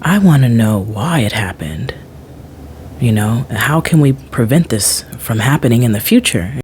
I want to know why it happened. You know, how can we prevent this from happening in the future?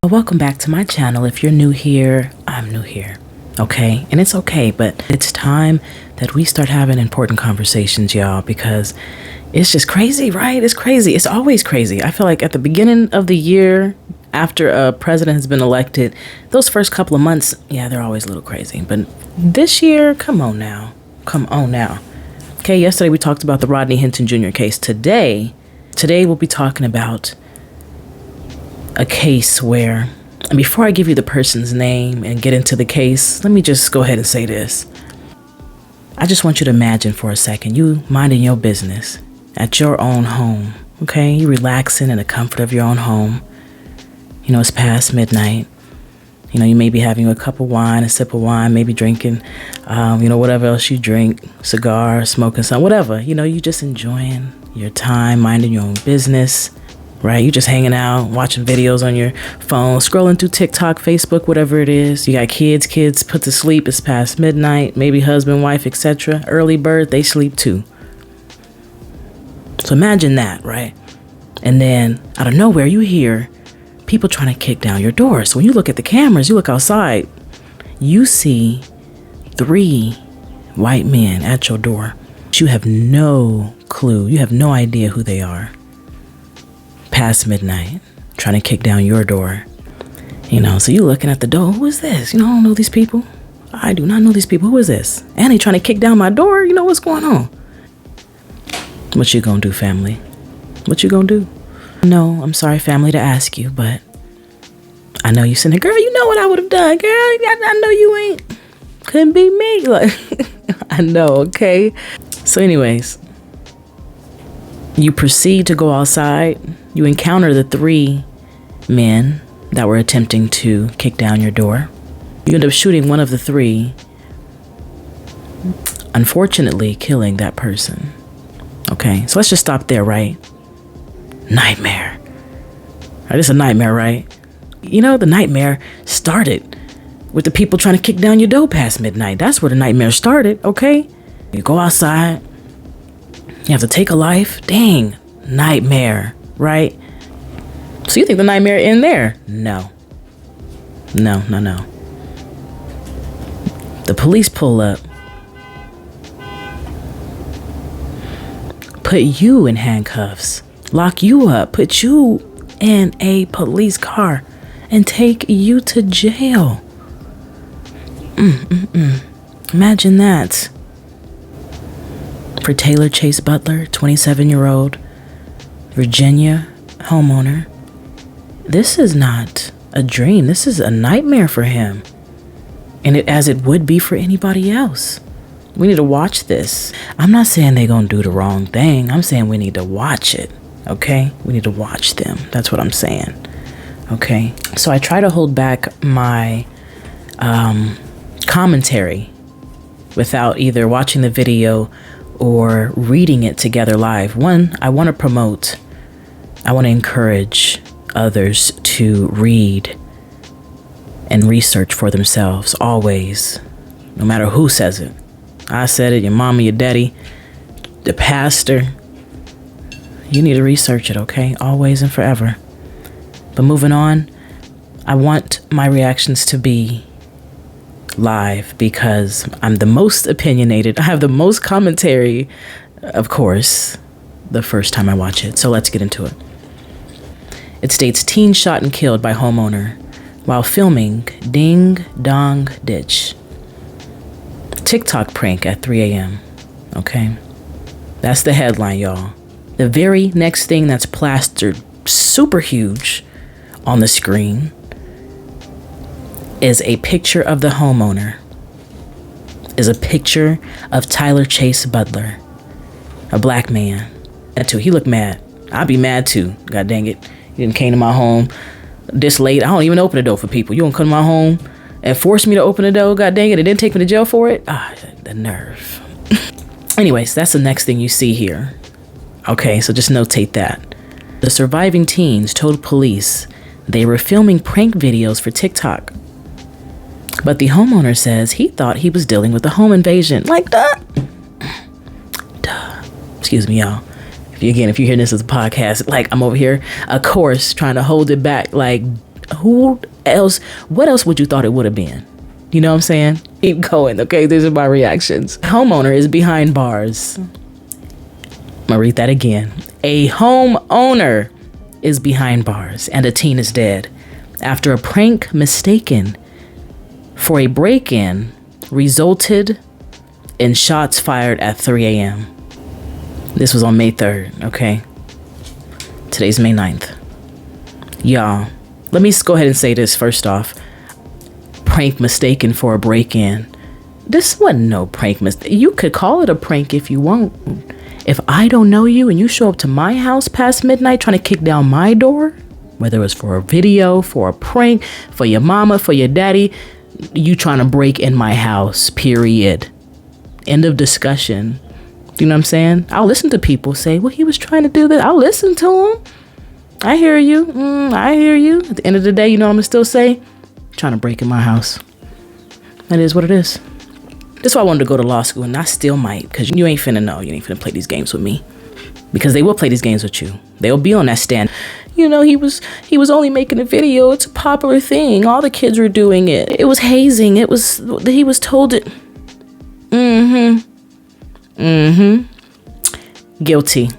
Welcome back to my channel. If you're new here, I'm new here, okay? And it's okay, but it's time that we start having important conversations, y'all, because it's just crazy, right? It's crazy. It's always crazy. I feel like at the beginning of the year, after a president has been elected, those first couple of months, yeah, they're always a little crazy. But this year, come on now. Come on now. Okay, yesterday we talked about the Rodney Hinton Jr. case. Today we'll be talking about a case where, and before I give you the person's name and get into the case, let me just go ahead and say this. I just want you to imagine for a second, you minding your business at your own home, okay? You relaxing in the comfort of your own home. You know, it's past midnight. You know, you may be having a cup of wine, a sip of wine, maybe drinking, whatever else you drink, cigar, smoking something, whatever. You know, you just enjoying your time, minding your own business. Right? You just hanging out, watching videos on your phone, scrolling through TikTok, Facebook, whatever it is. You got kids put to sleep. It's past midnight, maybe husband, wife, etc. Early bird, they sleep too. So imagine that, right? And then out of nowhere, you hear people trying to kick down your door. So when you look at the cameras, you look outside, you see 3 white men at your door. You have no clue. You have no idea who they are. Past midnight, trying to kick down your door. You know, so you looking at the door. Who is this? You know, I don't know these people. I do not know these people. Who is this? And they trying to kick down my door. You know, what's going on? What you gonna do, family? What you gonna do? No, I'm sorry, family, to ask you, but I know you sitting there, girl, you know what I would have done, girl. I know you ain't. Couldn't be me. Like, I know, okay? So anyways, you proceed to go outside. You encounter the 3 men that were attempting to kick down your door. You end up shooting one of the 3, unfortunately killing that person. Okay, so let's just stop there, right? Nightmare. All right, it's a nightmare, right? You know, the nightmare started with the people trying to kick down your door past midnight. That's where the nightmare started, okay? You go outside. You have to take a life. Dang, nightmare, right? So you think the nightmare in there? No. The police pull up, put you in handcuffs, lock you up, put you in a police car, and take you to jail. Imagine that. For Taylor Chase Butler, 27-year-old Virginia homeowner, this is not a dream. This is a nightmare for him. And as it would be for anybody else. We need to watch this. I'm not saying they're going to do the wrong thing. I'm saying we need to watch it. Okay? We need to watch them. That's what I'm saying. Okay? So I try to hold back my commentary without either watching the video or reading it together live. One, I want to encourage others to read and research for themselves, always, no matter who says it. I said it, your mama, your daddy, the pastor. You need to research it, okay? Always and forever. But moving on, I want my reactions to be live because I'm the most opinionated. I have the most commentary, of course, the first time I watch it. So let's get into it. It states, teen shot and killed by homeowner while filming Ding Dong Ditch. TikTok prank at 3 a.m. Okay? That's the headline, y'all. The very next thing that's plastered super huge on the screen is a picture of the homeowner, is a picture of Tyler Chase Butler, a black man. That too, he looked mad. I'd be mad too. God dang it. He didn't came to my home, this late. I don't even open the door for people. You don't come to my home and force me to open the door. God dang it. And then take me to jail for it. The nerve. Anyways, that's the next thing you see here. Okay, so just notate that. The surviving teens told police they were filming prank videos for TikTok. But the homeowner says he thought he was dealing with a home invasion. Like, duh. Excuse me, y'all. If you hear this as a podcast, like, I'm over here, of course, trying to hold it back. Like, what else would you thought it would have been? You know what I'm saying? Keep going, okay? These are my reactions. Homeowner is behind bars. I'm gonna read that again. A homeowner is behind bars and a teen is dead after a prank mistaken for a break-in resulted in shots fired at 3 a.m. This was on May 3rd, okay? Today's May 9th. Y'all, let me go ahead and say this first off. Prank mistaken for a break-in. This wasn't no prank mistake. You could call it a prank if you want. If I don't know you and you show up to my house past midnight trying to kick down my door, whether it was for a video, for a prank, for your mama, for your daddy, you trying to break in my house, period. End of discussion. You know what I'm saying? I'll listen to people say, well, he was trying to do this. I'll listen to him. I hear you. I hear you. At the end of the day, you know what I'm going to still say? Trying to break in my house. That is what it is. That's why I wanted to go to law school, and I still might, because you ain't finna know. You ain't finna play these games with me. Because they will play these games with you. They'll be on that stand. You know, he was only making a video. It's a popular thing. All the kids were doing it. It was hazing. He was told it. Guilty.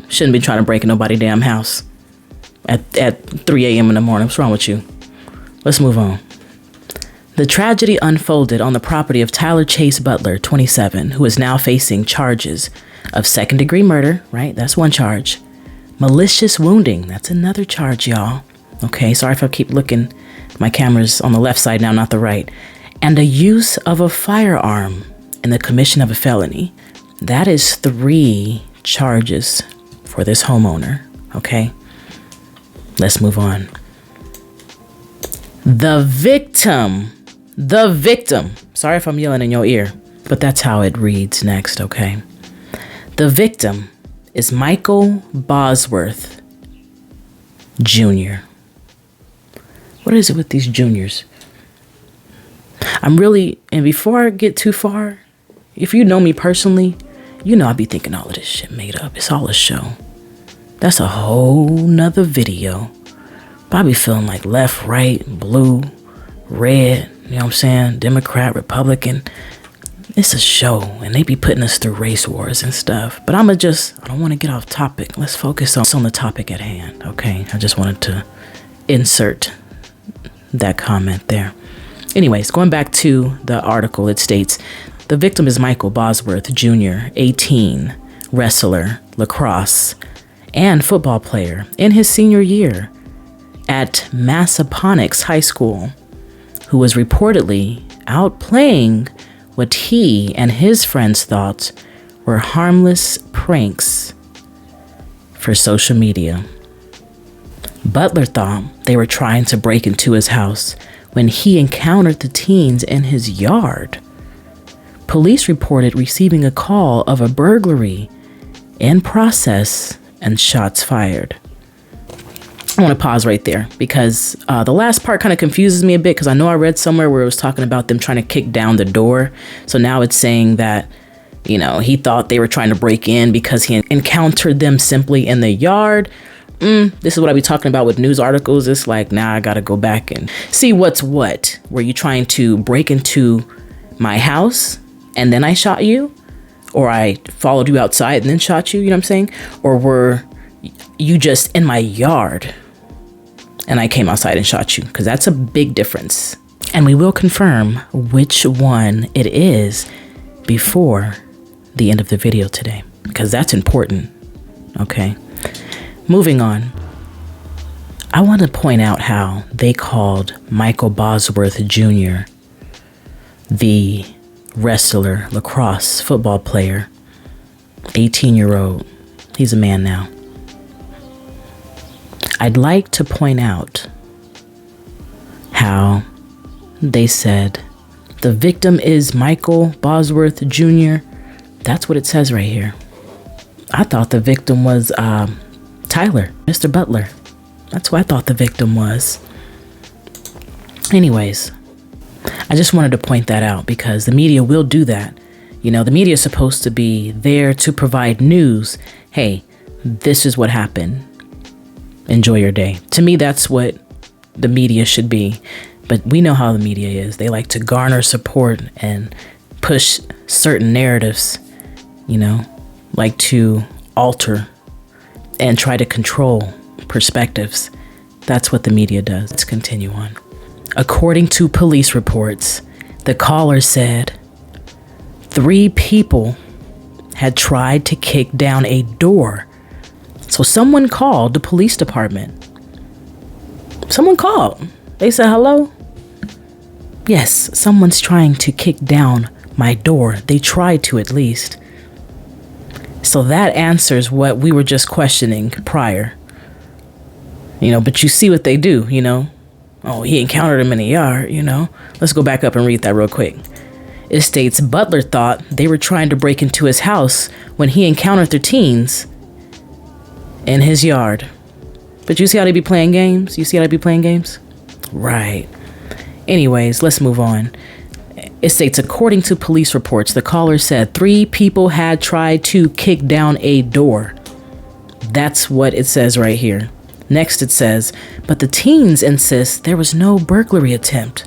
Shouldn't be trying to break in nobody's damn house at 3 a.m. in the morning. What's wrong with you? Let's move on. The tragedy unfolded on the property of Tyler Chase Butler, 27, who is now facing charges of second-degree murder, right? That's one charge. Malicious wounding, that's another charge, y'all. Okay, sorry if I keep looking. My camera's on the left side now, not the right. And the use of a firearm in the commission of a felony. That is 3 charges for this homeowner, okay? Let's move on. The victim, sorry if I'm yelling in your ear, but that's how it reads next, okay? The victim is Michael Bosworth Jr. What is it with these juniors? And before I get too far, if you know me personally, you know I be thinking all of this shit made up. It's all a show. That's a whole nother video. But I be feeling like left, right, blue, red, you know what I'm saying? Democrat, Republican. It's a show, and they be putting us through race wars and stuff. But I don't want to get off topic. Let's focus on the topic at hand, okay? I just wanted to insert that comment there. Anyways, going back to the article, it states, the victim is Michael Bosworth Jr., 18, wrestler, lacrosse, and football player in his senior year at Massaponax High School, who was reportedly out playing what he and his friends thought were harmless pranks for social media. Butler thought they were trying to break into his house when he encountered the teens in his yard. Police reported receiving a call of a burglary in process and shots fired. I want to pause right there because the last part kind of confuses me a bit because I know I read somewhere where it was talking about them trying to kick down the door. So now it's saying that, you know, he thought they were trying to break in because he encountered them simply in the yard. This is what I be talking about with news articles. It's like, now I got to go back and see what's what. Were you trying to break into my house and then I shot you? Or I followed you outside and then shot you, you know what I'm saying? Or were you just in my yard and I came outside and shot you? Because that's a big difference. And we will confirm which one it is before the end of the video today, because that's important. Okay. Moving on. I want to point out how they called Michael Bosworth Jr. the wrestler, lacrosse, football player, 18-year-old. He's a man now. I'd like to point out how they said the victim is Michael Bosworth Jr. That's what it says right here. I thought the victim was Tyler, Mr. Butler. That's who I thought the victim was. Anyways, I just wanted to point that out because the media will do that. You know, the media is supposed to be there to provide news. Hey, this is what happened. Enjoy your day. To me, that's what the media should be. But we know how the media is. They like to garner support and push certain narratives, you know, like to alter and try to control perspectives. That's what the media does. Let's continue on. According to police reports, the caller said 3 people had tried to kick down a door. So someone called the police department. Someone called. They said, hello? Yes, someone's trying to kick down my door. They tried to, at least. So that answers what we were just questioning prior. You know, but you see what they do, you know. Oh, he encountered him in the yard, you know. Let's go back up and read that real quick. It states Butler thought they were trying to break into his house when he encountered the teens in his yard. But you see how they be playing games? You see how they be playing games? Right. Anyways, let's move on. It states, according to police reports, the caller said 3 people had tried to kick down a door. That's what it says right here. Next it says, but the teens insist there was no burglary attempt.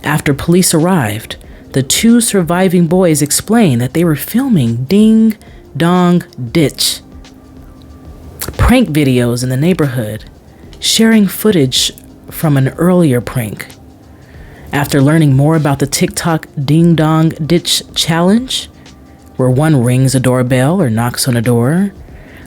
After police arrived, the 2 surviving boys explained that they were filming Ding Dong Ditch prank videos in the neighborhood, sharing footage from an earlier prank. After learning more about the TikTok Ding Dong Ditch challenge, where one rings a doorbell or knocks on a door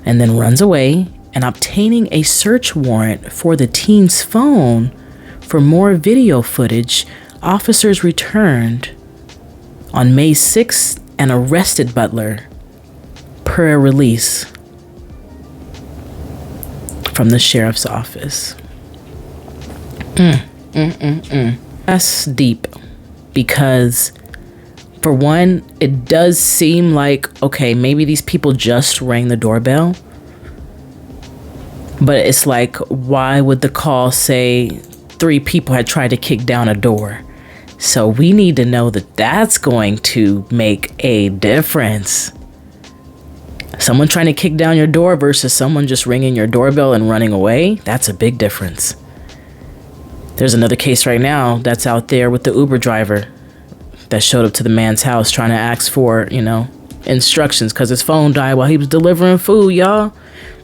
and then runs away, and obtaining a search warrant for the teen's phone for more video footage, officers returned on May 6th and arrested Butler per a release from the sheriff's office. That's deep because, for one, it does seem like, okay, maybe these people just rang the doorbell. But it's like, why would the call say 3 people had tried to kick down a door? So we need to know that that's going to make a difference. Someone trying to kick down your door versus someone just ringing your doorbell and running away. That's a big difference. There's another case right now that's out there with the Uber driver that showed up to the man's house trying to ask for, you know, instructions because his phone died while he was delivering food, y'all.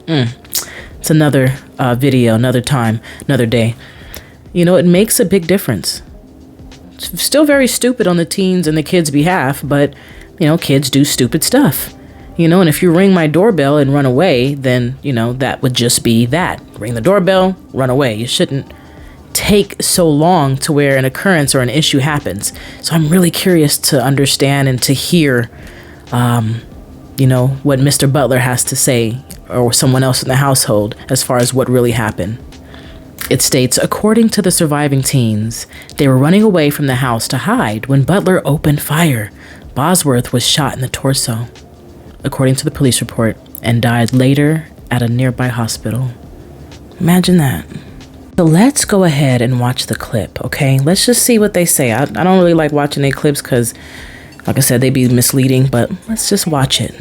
It's another video, another time, another day. You know, it makes a big difference. It's still very stupid on the teens and the kids' behalf, but, you know, kids do stupid stuff. You know, and if you ring my doorbell and run away, then, you know, that would just be that. Ring the doorbell, run away. You shouldn't take so long to where an occurrence or an issue happens. So I'm really curious to understand and to hear, you know, what Mr. Butler has to say, or someone else in the household, as far as what really happened. It states, according to the surviving teens, they were running away from the house to hide when Butler opened fire. Bosworth was shot in the torso, according to the police report, and died later at a nearby hospital. Imagine that. So let's go ahead and watch the clip, okay? Let's just see what they say. I don't really like watching their clips because, like I said, they be misleading, but let's just watch it.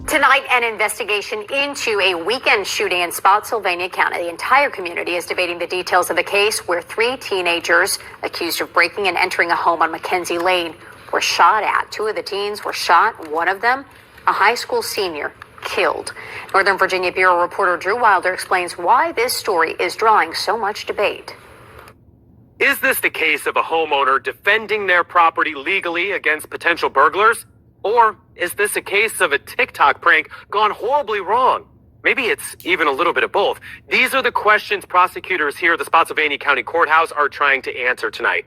Tonight, an investigation into a weekend shooting in Spotsylvania County. The entire community is debating the details of the case where 3 teenagers accused of breaking and entering a home on Mackenzie Lane were shot at. 2 of the teens were shot. One of them, a high school senior, killed. Northern Virginia Bureau reporter Drew Wilder explains why this story is drawing so much debate. Is this the case of a homeowner defending their property legally against potential burglars? Or is this a case of a TikTok prank gone horribly wrong? Maybe it's even a little bit of both. These are the questions prosecutors here at the Spotsylvania County Courthouse are trying to answer tonight.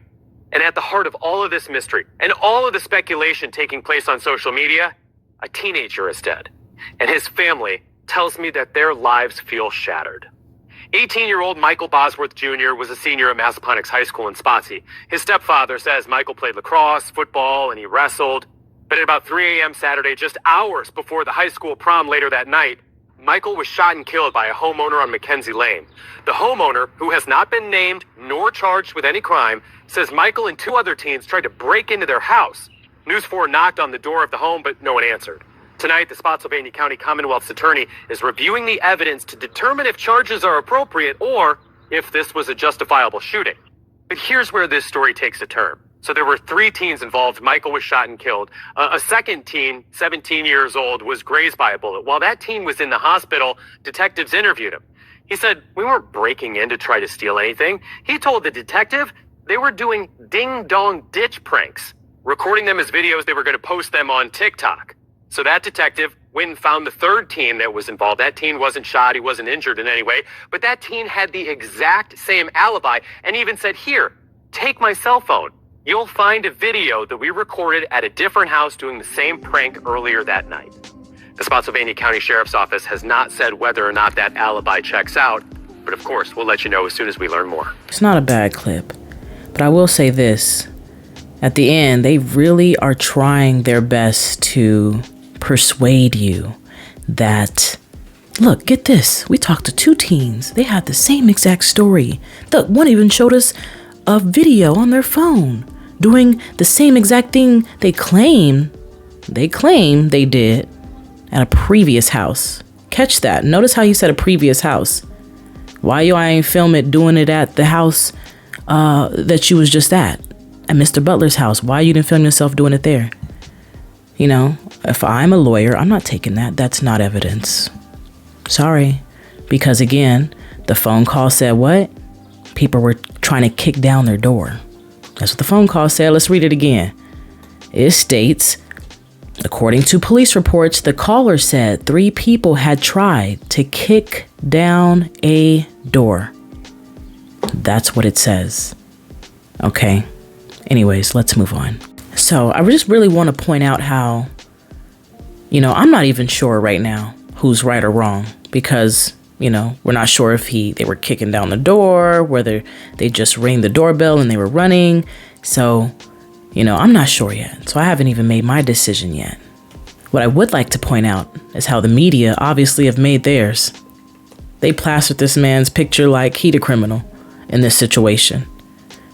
And at the heart of all of this mystery and all of the speculation taking place on social media, a teenager is dead. And his family tells me that their lives feel shattered. 18-year-old Michael Bosworth Jr. was a senior at Massaponax High School in Spotsy. His stepfather says Michael played lacrosse, football, and he wrestled. But at about 3 a.m. Saturday, just hours before the high school prom later that night, Michael was shot and killed by a homeowner on Mackenzie Lane. The homeowner, who has not been named nor charged with any crime, says Michael and 2 other teens tried to break into their house. News 4 knocked on the door of the home, but no one answered. Tonight, the Spotsylvania County Commonwealth's attorney is reviewing the evidence to determine if charges are appropriate or if this was a justifiable shooting. But here's where this story takes a turn. So there were 3 teens involved. Michael was shot and killed. A second teen, 17 years old, was grazed by a bullet. While that teen was in the hospital, detectives interviewed him. He said, "We weren't breaking in to try to steal anything." He told the detective they were doing ding-dong ditch pranks, recording them as videos. They were going to post them on TikTok. So that detective went and found the 3rd teen that was involved. That teen wasn't shot. He wasn't injured in any way. But that teen had the exact same alibi and even said, "Here, take my cell phone. You'll find a video that we recorded at a different house doing the same prank earlier that night." The Spotsylvania County Sheriff's Office has not said whether or not that alibi checks out, but of course, we'll let you know as soon as we learn more. It's not a bad clip, but I will say this. At the end, they really are trying their best to persuade you that, look, get this. We talked to 2 teens. They had the same exact story. Look, one even showed us a video on their phone doing the same exact thing they claim they did at a previous house. Catch that. Notice how he said a previous house. Why you ain't film it doing it at the house that you was just at Mr. Butler's house? Why you didn't film yourself doing it there? You know, if I'm a lawyer, I'm not taking that. That's not evidence. Sorry. Because again, the phone call said what? People were trying to kick down their door. That's what the phone call said. Let's read it again. It states, according to police reports, the caller said 3 people had tried to kick down a door. That's what it says. Okay. Anyways, let's move on. So I just really want to point out how, I'm not even sure right now who's right or wrong because, we're not sure if they were kicking down the door, whether they just rang the doorbell and they were running. So, I'm not sure yet. So I haven't even made my decision yet. What I would like to point out is how the media obviously have made theirs. They plastered this man's picture like he the criminal in this situation.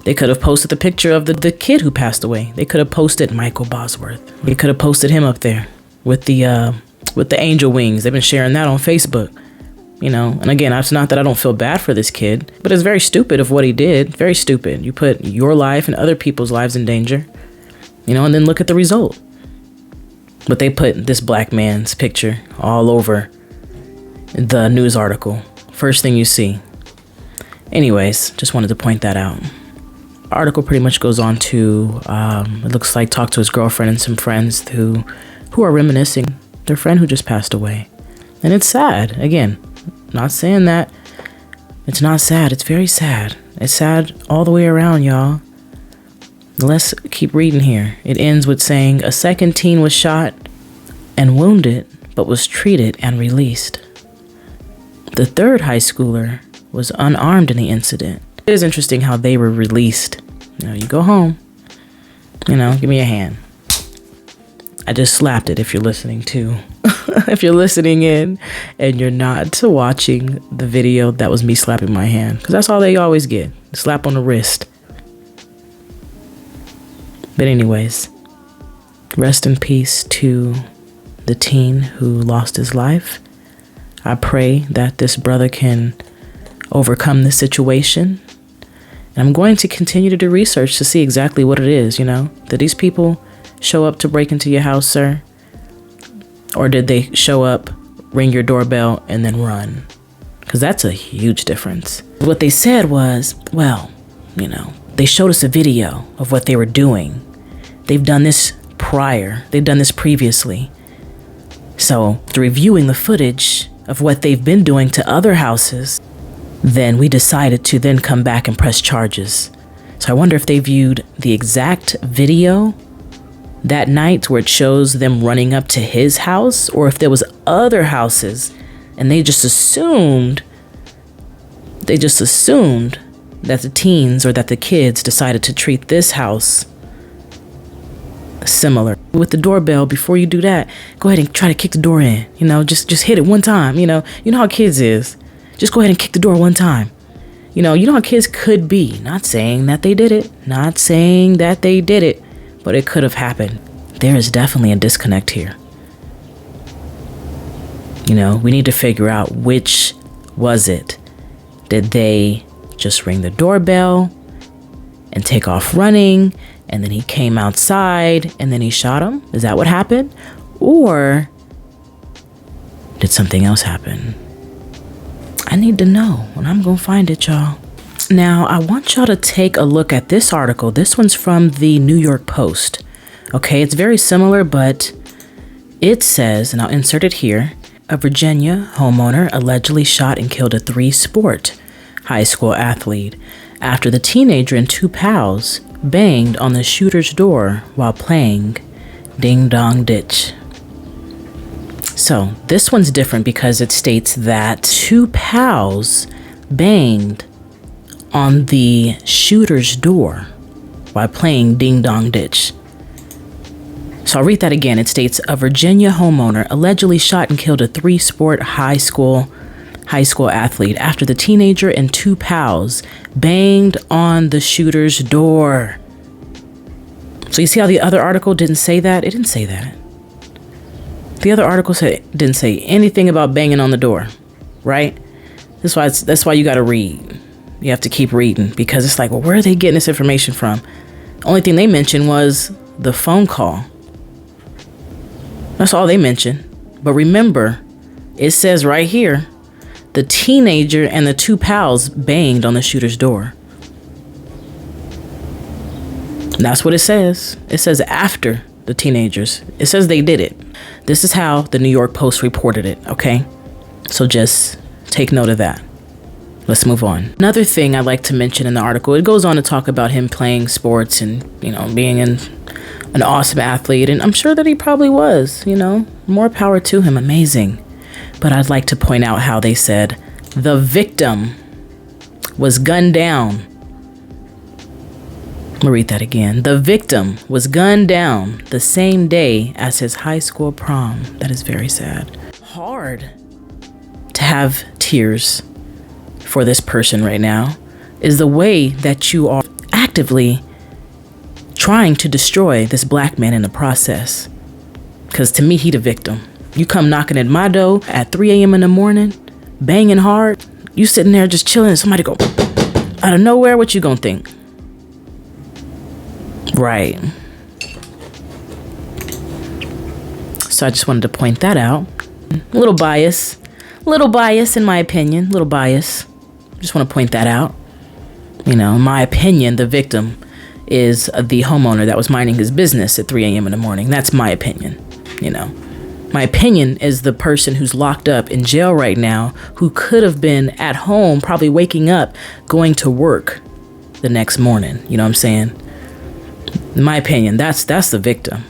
They could have posted the picture of the kid who passed away. They could have posted Michael Bosworth. They could have posted him up there with the angel wings. They've been sharing that on Facebook. And again, it's not that I don't feel bad for this kid, but it's very stupid of what he did. Very stupid. You put your life and other people's lives in danger, and then look at the result. But they put this black man's picture all over the news article. First thing you see. Anyways, just wanted to point that out. The article pretty much goes on to, it looks like, talk to his girlfriend and some friends who are reminiscing their friend who just passed away. And it's sad. Again, not saying that. It's not sad. It's very sad. It's sad all the way around, y'all. Let's keep reading here. It ends with saying, a second teen was shot and wounded, but was treated and released. The 3rd high schooler was unarmed in the incident. It is interesting how they were released. You go home. Give me a hand. I just slapped it if you're listening too. If you're listening in and you're not watching the video, that was me slapping my hand. Because that's all they always get. A slap on the wrist. But anyways, rest in peace to the teen who lost his life. I pray that this brother can overcome this situation. And I'm going to continue to do research to see exactly what it is, Did these people show up to break into your house, sir? Or did they show up, ring your doorbell, and then run? Because that's a huge difference. What they said was, they showed us a video of what they were doing. They've done this prior. They've done this previously. So, through reviewing the footage of what they've been doing to other houses, then we decided to then come back and press charges. So I wonder if they viewed the exact video that night where it shows them running up to his house, or if there was other houses and they just assumed They just assumed that the teens or that the kids decided to treat this house similar. With the doorbell, before you do that, go ahead and try to kick the door in. Just hit it one time. You know how kids is. Just go ahead and kick the door one time. You know how kids could be. Not saying that they did it. Not saying that they did it. But it could have happened. There is definitely a disconnect here. We need to figure out which was it. Did they just ring the doorbell and take off running, and then he came outside and then he shot him? Is that what happened? Or did something else happen? I need to know, and I'm gonna find it, y'all. Now, I want y'all to take a look at this article. This one's from the New York Post. Okay, it's very similar, but it says, and I'll insert it here, a Virginia homeowner allegedly shot and killed a three-sport high school athlete after the teenager and two pals banged on the shooter's door while playing Ding Dong Ditch. So this one's different because it states that two pals banged on the shooter's door while playing Ding Dong Ditch. So I'll read that again. It states a Virginia homeowner allegedly shot and killed a three-sport high school athlete after the teenager and two pals banged on the shooter's door. So you see how the other article didn't say that? It didn't say that. The other article didn't say anything about banging on the door, right? That's why you got to read. You have to keep reading because it's like, well, where are they getting this information from? Only thing they mentioned was the phone call. That's all they mentioned. But remember, it says right here, the teenager and the two pals banged on the shooter's door. And that's what it says. It says after the teenagers. It says they did it. This is how the New York Post reported it, okay? So just take note of that. Let's move on. Another thing I'd like to mention in the article, it goes on to talk about him playing sports and, being an awesome athlete. And I'm sure that he probably was, more power to him. Amazing. But I'd like to point out how they said the victim was gunned down. I'll read that again. The victim was gunned down the same day as his high school prom. That is very sad. Hard to have tears for this person right now is the way that you are actively trying to destroy this black man in the process. Because to me, he the victim. You come knocking at my door at 3 a.m. in the morning, banging hard. You sitting there just chilling and somebody go out of nowhere. What you gonna think? Right. So I just wanted to point that out. A little bias in my opinion, little bias. Just want to point that out. In my opinion, the victim is the homeowner that was minding his business at 3 a.m. in the morning. That's my opinion. My opinion is the person who's locked up in jail right now who could have been at home, probably waking up, going to work the next morning. You know what I'm saying? In my opinion, that's the victim.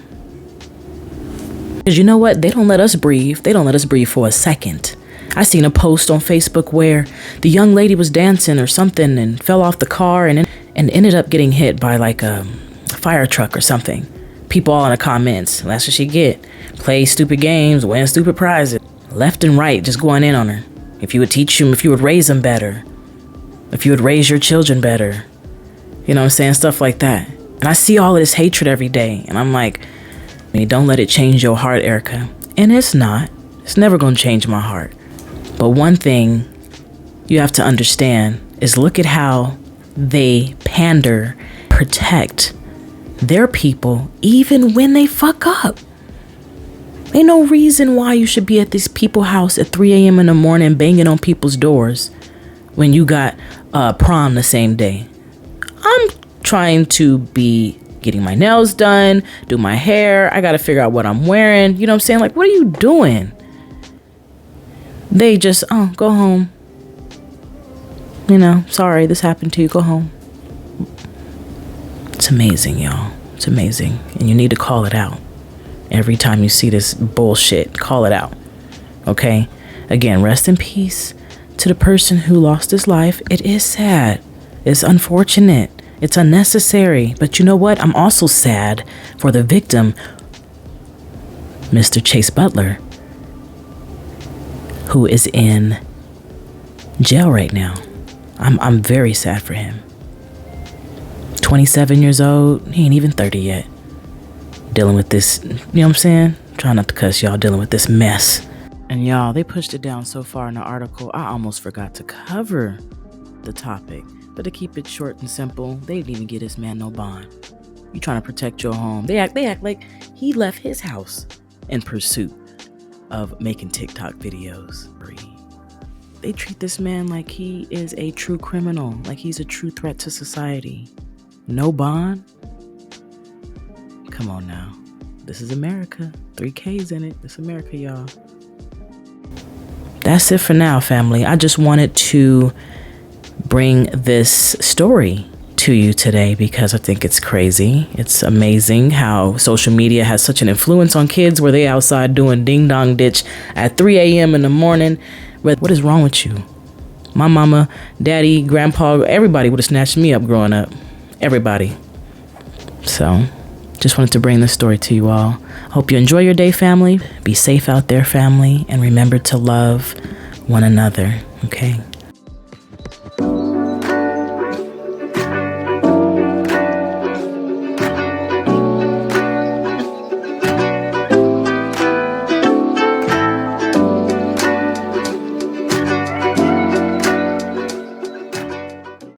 Because you know what? They don't let us breathe. They don't let us breathe for a second. I seen a post on Facebook where the young lady was dancing or something and fell off the car and ended up getting hit by like a fire truck or something. People all in the comments. That's what she get. Play stupid games, win stupid prizes. Left and right, just going in on her. If you would teach them, if you would raise them better. If you would raise your children better. You know what I'm saying? Stuff like that. And I see all of this hatred every day. And I'm like, don't let it change your heart, Erica. And it's not. It's never going to change my heart. But one thing you have to understand is look at how they pander, protect their people even when they fuck up. Ain't no reason why you should be at this people's house at 3 a.m. in the morning banging on people's doors when you got prom the same day. I'm trying to be getting my nails done, do my hair. I got to figure out what I'm wearing. You know what I'm saying? Like, what are you doing? They just, go home. Sorry, this happened to you. Go home. It's amazing, y'all. It's amazing. And you need to call it out. Every time you see this bullshit, call it out. Okay? Again, rest in peace to the person who lost his life, it is sad. It's unfortunate. It's unnecessary. But you know what? I'm also sad for the victim, Mr. Chase Butler, who is in jail right now. I'm very sad for him. 27 years old. He ain't even 30 yet. Dealing with this, you know what I'm saying? Trying not to cuss, y'all, dealing with this mess. And y'all, they pushed it down so far in the article, I almost forgot to cover the topic. But to keep it short and simple, they didn't even get this man no bond. You trying to protect your home. They act like he left his house in pursuit of making TikTok videos. They treat this man like he is a true criminal, like he's a true threat to society. No bond? Come on now. This is America. 3 Ks in it. This is America, y'all. That's it for now, family. I just wanted to bring this story to you today because I think it's crazy. It's amazing how social media has such an influence on kids where they outside doing ding dong ditch at 3 a.m. in the morning. What is wrong with you? My mama, daddy, grandpa, everybody would have snatched me up growing up. Everybody. So, just wanted to bring this story to you all. Hope you enjoy your day, family. Be safe out there, family. And remember to love one another, okay?